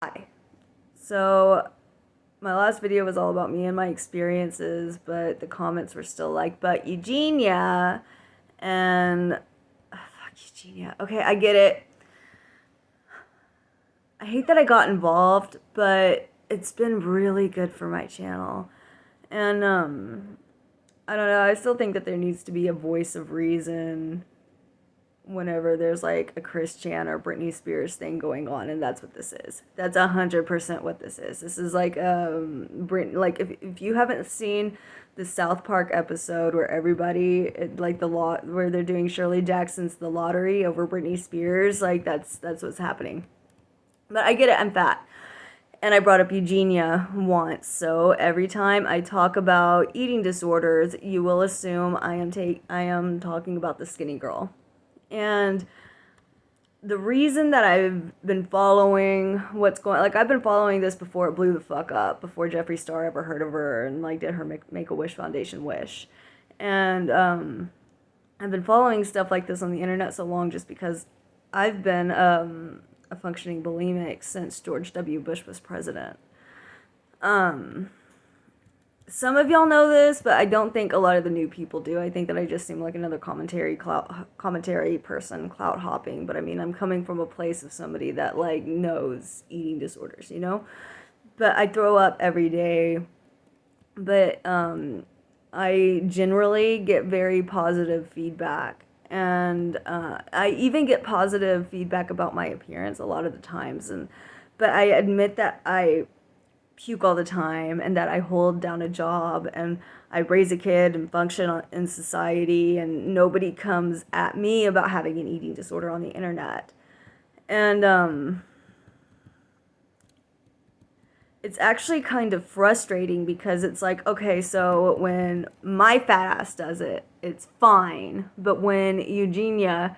Hi. So my last video was all about me and my experiences, but the comments were still like, but Eugenia, and fuck Eugenia. Okay, I get it. I hate that I got involved, but it's been really good for my channel. And I don't know, I still think that there needs to be a voice of reason whenever there's like a Chris Chan or Britney Spears thing going on, and that's what this is. That's 100% what this is. This is like like if you haven't seen the South Park episode where everybody like the lot where they're doing Shirley Jackson's The Lottery over Britney Spears, like that's what's happening. But I get it, I'm fat. And I brought up Eugenia once, so every time I talk about eating disorders, you will assume I am talking about the skinny girl. And the reason that I've been following what's going, like I've been following this before it blew the fuck up, before Jeffree Star ever heard of her and like did her Make-A-Wish Foundation wish. And I've been following stuff like this on the internet so long just because I've been a functioning bulimic since George W. Bush was president. Some of y'all know this, but I don't think a lot of the new people do. I think that I just seem like another commentary person, clout hopping. But I mean, I'm coming from a place of somebody that like knows eating disorders, you know. But I throw up every day. But I generally get very positive feedback, and I even get positive feedback about my appearance a lot of the times. But I admit that I puke all the time and that I hold down a job and I raise a kid and function in society, and nobody comes at me about having an eating disorder on the internet. And it's actually kind of frustrating because it's like, okay, so when my fat ass does it, it's fine. But when Eugenia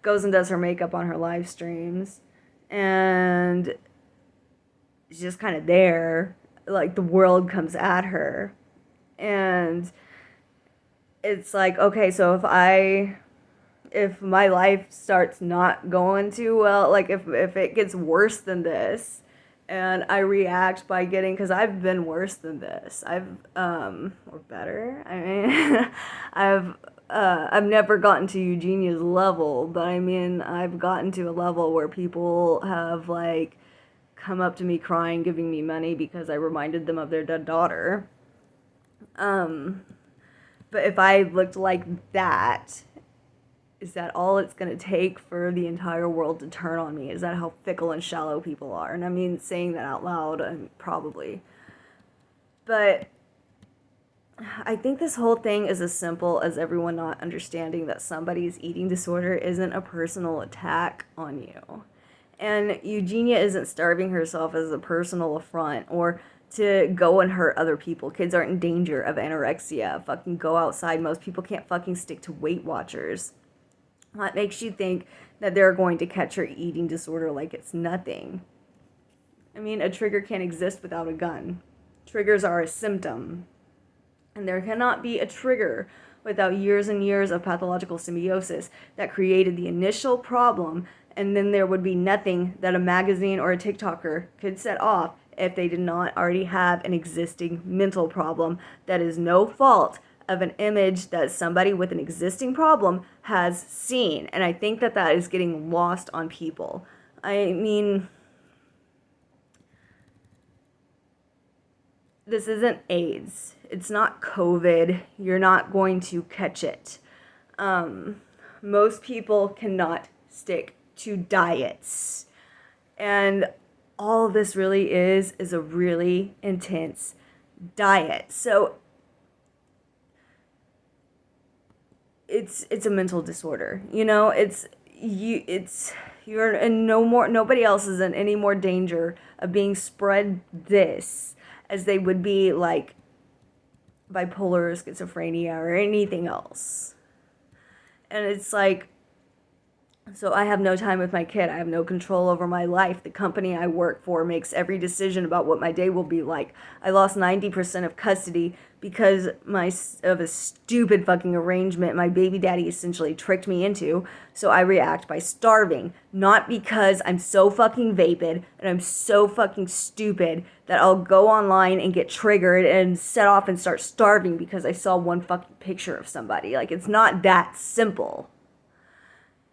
goes and does her makeup on her live streams and she's just kind of there, like the world comes at her. And it's like, okay, so if my life starts not going too well, like if it gets worse than this, and I react by getting, because I've been worse than this. Or better. I mean, I've never gotten to Eugenia's level, but I mean, I've gotten to a level where people have like come up to me crying, giving me money because I reminded them of their dead daughter. But if I looked like that, is that all it's going to take for the entire world to turn on me? Is that how fickle and shallow people are? And I mean, saying that out loud, probably. But I think this whole thing is as simple as everyone not understanding that somebody's eating disorder isn't a personal attack on you. And Eugenia isn't starving herself as a personal affront or to go and hurt other people. Kids aren't in danger of anorexia. Fucking go outside. Most people can't fucking stick to Weight Watchers. What makes you think that they're going to catch her eating disorder like it's nothing? I mean, a trigger can't exist without a gun. Triggers are a symptom. And there cannot be a trigger without years and years of pathological symbiosis that created the initial problem, and then there would be nothing that a magazine or a TikToker could set off if they did not already have an existing mental problem that is no fault of an image that somebody with an existing problem has seen. And I think that that is getting lost on people. I mean, this isn't AIDS. It's not COVID. You're not going to catch it. Most people cannot stick to diets. And all this really is a really intense diet. So it's a mental disorder. You know, you're in nobody else is in any more danger of being spread this as they would be like bipolar or schizophrenia or anything else. And it's like, So I have no time with my kid. I have no control over my life. The company I work for makes every decision about what my day will be like. I lost 90% of custody because of a stupid fucking arrangement my baby daddy essentially tricked me into. So I react by starving, not because I'm so fucking vapid and I'm so fucking stupid that I'll go online and get triggered and set off and start starving because I saw one fucking picture of somebody. Like, it's not that simple.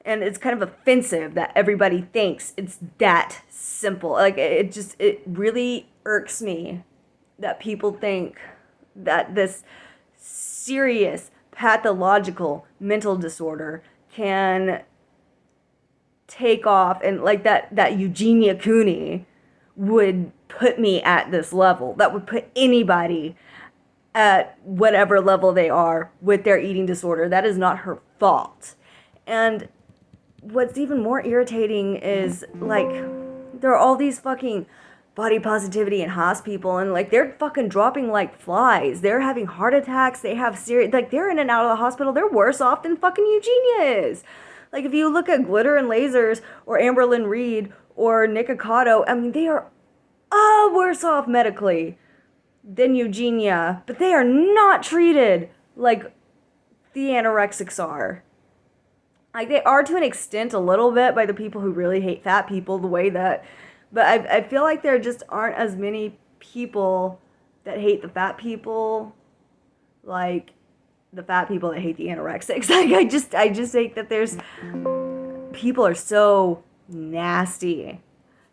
And it's kind of offensive that everybody thinks it's that simple. Like, it really irks me that people think that this serious pathological mental disorder can take off, and like that Eugenia Cooney would put me at this level. That would put anybody at whatever level they are with their eating disorder. That is not her fault. And what's even more irritating is, like, there are all these fucking body positivity and Haas people, and like they're fucking dropping like flies. They're having heart attacks. They have serious, like, they're in and out of the hospital. They're worse off than fucking Eugenia is. Like, if you look at Glitter and Lasers or Amberlynn Reed or Nick Ocado, I mean, they are all worse off medically than Eugenia, but they are not treated like the anorexics are. Like, they are to an extent a little bit by the people who really hate fat people, the way that, but I feel like there just aren't as many people that hate the fat people like the fat people that hate the anorexics. Like, I just think that there's, people are so nasty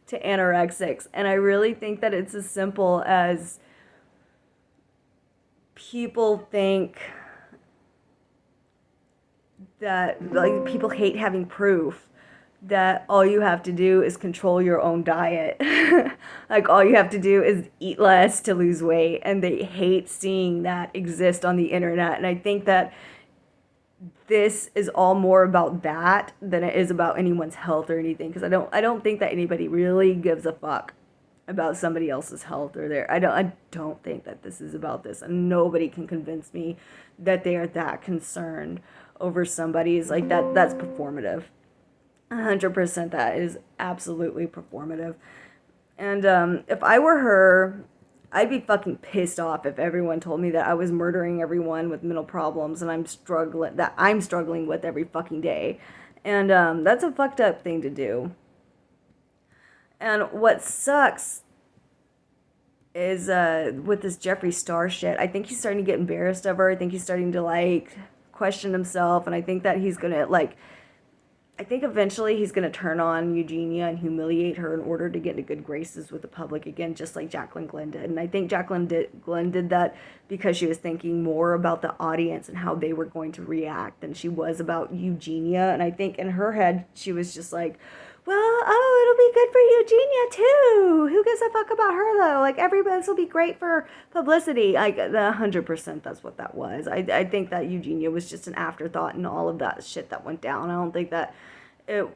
to anorexics, and I really think that it's as simple as people think that, like, people hate having proof that all you have to do is control your own diet. Like, all you have to do is eat less to lose weight, and they hate seeing that exist on the internet. And I think that this is all more about that than it is about anyone's health or anything, because I don't think that anybody really gives a fuck about somebody else's health or their, I don't think that this is about this, and nobody can convince me that they are that concerned over somebody's, like, that's performative. 100% that is absolutely performative. And if I were her, I'd be fucking pissed off if everyone told me that I was murdering everyone with mental problems and I'm struggling with every fucking day. And that's a fucked up thing to do. And what sucks is with this Jeffree Star shit, I think he's starting to get embarrassed of her. I think he's starting to, like, question himself, and I think that he's gonna, like, I think eventually he's gonna turn on Eugenia and humiliate her in order to get into good graces with the public again, just like Jacqueline Glenn did. And I think Glenn did that because she was thinking more about the audience and how they were going to react than she was about Eugenia. And I think in her head she was just like, well, oh, it'll be good for Eugenia too. Who gives a fuck about her though? Like, everybody, this will be great for publicity. Like, 100% that's what that was. I think that Eugenia was just an afterthought in all of that shit that went down. I don't think that it,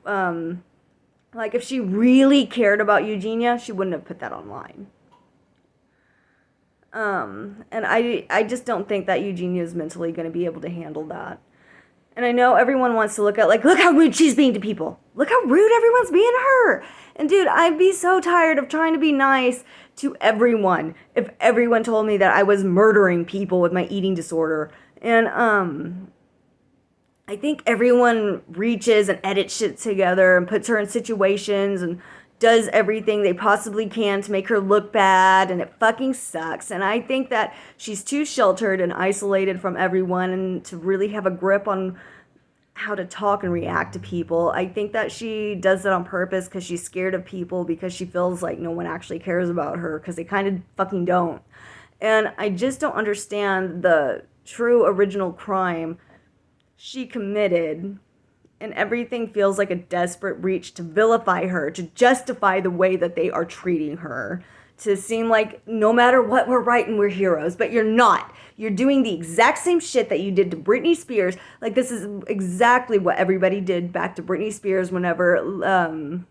like, if she really cared about Eugenia, she wouldn't have put that online. And I just don't think that Eugenia is mentally going to be able to handle that. And I know everyone wants to look at, like, look how rude she's being to people. Look how rude everyone's being to her. And dude, I'd be so tired of trying to be nice to everyone if everyone told me that I was murdering people with my eating disorder. And I think everyone reaches and edits shit together and puts her in situations and does everything they possibly can to make her look bad, and it fucking sucks. And I think that she's too sheltered and isolated from everyone and to really have a grip on how to talk and react to people. I think that she does that on purpose because she's scared of people, because she feels like no one actually cares about her, because they kind of fucking don't. And I just don't understand the true original crime she committed. And everything feels like a desperate reach to vilify her, to justify the way that they are treating her, to seem like no matter what, we're right and we're heroes. But you're not. You're doing the exact same shit that you did to Britney Spears. Like, this is exactly what everybody did back to Britney Spears whenever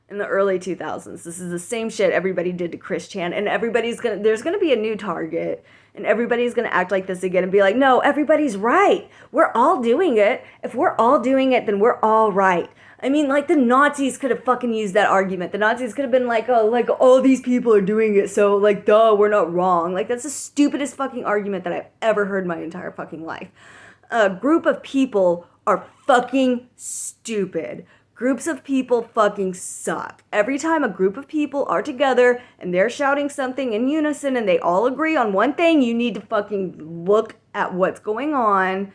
in the early 2000s. This is the same shit everybody did to Chris Chan, and there's gonna be a new target, and everybody's gonna act like this again and be like, no, everybody's right. We're all doing it. If we're all doing it, then we're all right. I mean, like, the Nazis could have fucking used that argument. The Nazis could have been like, oh, like, all these people are doing it, so, like, duh, we're not wrong. Like, that's the stupidest fucking argument that I've ever heard in my entire fucking life. A group of people are fucking stupid. Groups of people fucking suck. Every time a group of people are together and they're shouting something in unison and they all agree on one thing, you need to fucking look at what's going on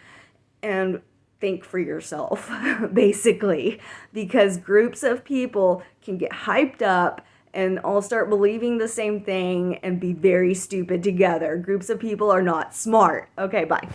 and think for yourself, basically. Because groups of people can get hyped up and all start believing the same thing and be very stupid together. Groups of people are not smart. Okay, bye.